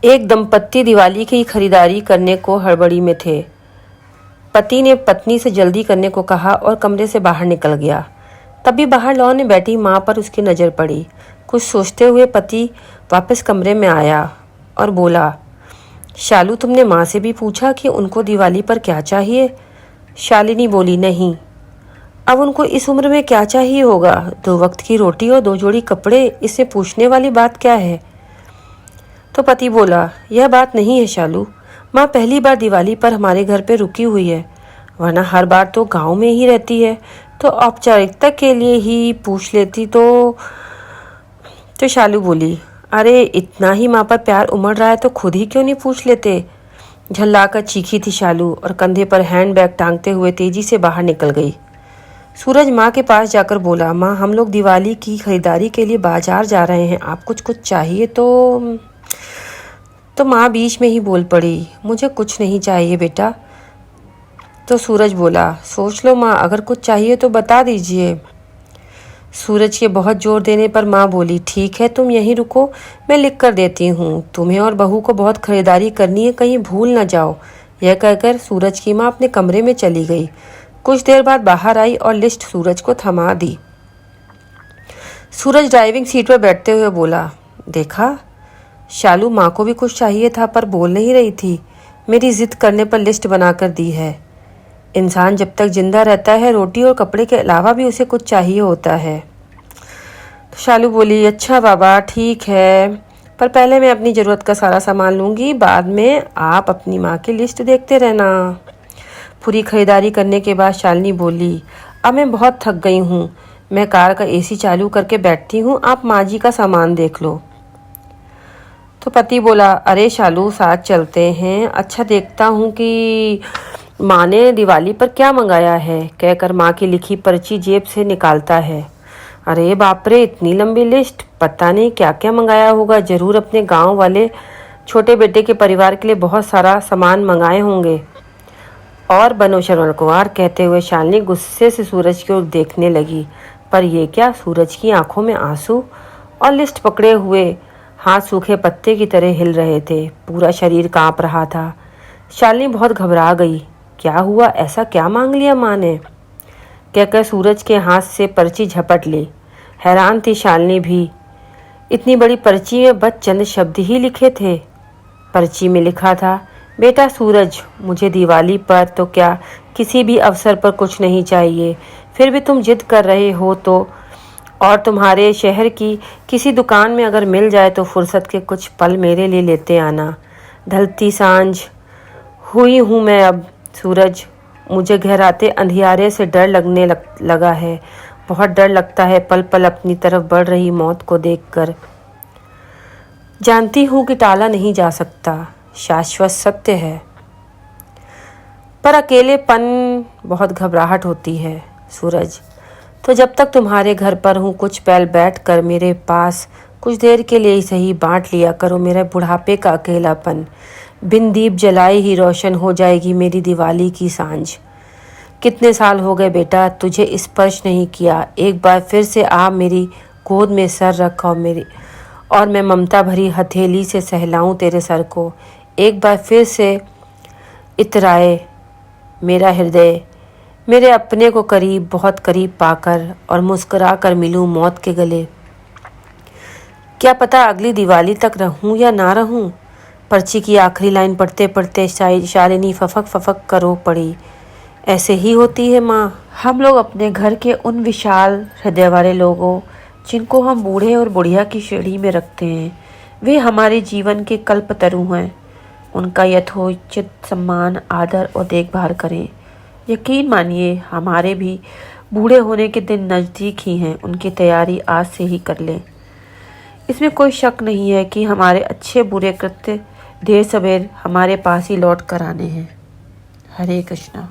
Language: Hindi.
एक दंपत्ति दिवाली की खरीदारी करने को हड़बड़ी में थे। पति ने पत्नी से जल्दी करने को कहा और कमरे से बाहर निकल गया। तभी बाहर लॉन में बैठी माँ पर उसकी नज़र पड़ी। कुछ सोचते हुए पति वापस कमरे में आया और बोला, शालू, तुमने माँ से भी पूछा कि उनको दिवाली पर क्या चाहिए? शालिनी बोली, नहीं। अब उनको इस उम्र में क्या चाहिए होगा? 2 वक्त की रोटी और 2 जोड़ी कपड़े, इससे पूछने वाली बात क्या है? तो पति बोला, यह बात नहीं है शालू, माँ पहली बार दिवाली पर हमारे घर पे रुकी हुई है, वरना हर बार तो गांव में ही रहती है, तो औपचारिकता के लिए ही पूछ लेती। तो शालू बोली, अरे इतना ही माँ पर प्यार उमड़ रहा है तो खुद ही क्यों नहीं पूछ लेते? झल्लाकर चीखी थी शालू और कंधे पर हैंडबैग टांगते हुए तेजी से बाहर निकल गई। सूरज माँ के पास जाकर बोला, माँ हम लोग दिवाली की खरीदारी के लिए बाजार जा रहे हैं, आप कुछ चाहिए तो माँ बीच में ही बोल पड़ी, मुझे कुछ नहीं चाहिए बेटा। तो सूरज बोला, सोच लो माँ, अगर कुछ चाहिए तो बता दीजिए। सूरज के बहुत जोर देने पर माँ बोली, ठीक है तुम यहीं रुको, मैं लिख कर देती हूँ, तुम्हें और बहू को बहुत खरीदारी करनी है, कहीं भूल न जाओ। यह कहकर सूरज की माँ अपने कमरे में चली गई। कुछ देर बाद बाहर आई और लिस्ट सूरज को थमा दी। सूरज ड्राइविंग सीट पर बैठते हुए बोला, देखा शालू, माँ को भी कुछ चाहिए था पर बोल नहीं रही थी, मेरी जिद करने पर लिस्ट बनाकर दी है। इंसान जब तक जिंदा रहता है रोटी और कपड़े के अलावा भी उसे कुछ चाहिए होता है। तो शालू बोली, अच्छा बाबा ठीक है, पर पहले मैं अपनी ज़रूरत का सारा सामान लूँगी, बाद में आप अपनी माँ की लिस्ट देखते रहना। पूरी खरीदारी करने के बाद शालिनी बोली, अब मैं बहुत थक गई हूँ, मैं कार का एसी चालू करके बैठती हूँ, आप माँ जी का सामान देख लो। तो पति बोला, अरे शालू साथ चलते हैं, अच्छा देखता हूँ कि माँ ने दिवाली पर क्या मंगाया है, कहकर माँ की लिखी पर्ची जेब से निकालता है। अरे बाप रे, इतनी लंबी लिस्ट, पता नहीं क्या क्या मंगाया होगा, जरूर अपने गांव वाले छोटे बेटे के परिवार के लिए बहुत सारा सामान मंगाए होंगे। और बनो शर्मकुमार, कहते हुए शालिनी गुस्से से सूरज की ओर देखने लगी, पर यह क्या, सूरज की आंखों में आंसू और लिस्ट पकड़े हुए हाथ सूखे पत्ते की तरह हिल रहे थे, पूरा शरीर कांप रहा था। शालिनी बहुत घबरा गई, क्या हुआ, ऐसा क्या मांग लिया माँ ने? कहकर सूरज के हाथ से पर्ची झपट ली। हैरान थी शालिनी भी, इतनी बड़ी पर्ची में बस चंद शब्द ही लिखे थे। पर्ची में लिखा था, बेटा सूरज, मुझे दिवाली पर तो क्या किसी भी अवसर पर कुछ नहीं चाहिए, फिर भी तुम जिद कर रहे हो तो, और तुम्हारे शहर की किसी दुकान में अगर मिल जाए तो फुर्सत के कुछ पल मेरे लिए लेते आना। ढलती सांझ हुई हूँ मैं अब सूरज, मुझे गहराते अंधियारे से डर लगने लगा है, बहुत डर लगता है पल पल अपनी तरफ बढ़ रही मौत को देखकर। जानती हूँ कि टाला नहीं जा सकता, शाश्वत सत्य है, पर अकेलेपन बहुत घबराहट होती है सूरज। तो जब तक तुम्हारे घर पर हूँ कुछ पल बैठ कर मेरे पास कुछ देर के लिए ही सही बांट लिया करो मेरे बुढ़ापे का अकेलापन। बिन दीप जलाए ही रोशन हो जाएगी मेरी दिवाली की सांझ। कितने साल हो गए बेटा तुझे स्पर्श नहीं किया, एक बार फिर से आ मेरी गोद में सर रख और मैं ममता भरी हथेली से सहलाऊं तेरे सर को। एक बार फिर से इतराए मेरा हृदय, मेरे अपने को करीब, बहुत करीब पाकर और मुस्कुरा कर मिलूं मौत के गले। क्या पता अगली दिवाली तक रहूं या ना रहूं। पर्ची की आखिरी लाइन पढ़ते पढ़ते शालिनी फफक फफक कर रो पड़ी। ऐसे ही होती है माँ। हम लोग अपने घर के उन विशाल हृदय वाले लोगों जिनको हम बूढ़े और बुढ़िया की श्रेणी में रखते हैं, वे हमारे जीवन के कल्पतरु हैं। उनका यथोचित सम्मान, आदर और देखभाल करें। यकीन मानिए हमारे भी बूढ़े होने के दिन नज़दीक ही हैं, उनकी तैयारी आज से ही कर लें। इसमें कोई शक नहीं है कि हमारे अच्छे बुरे कृत्य देर सवेर हमारे पास ही लौट कर आने हैं। हरे कृष्णा।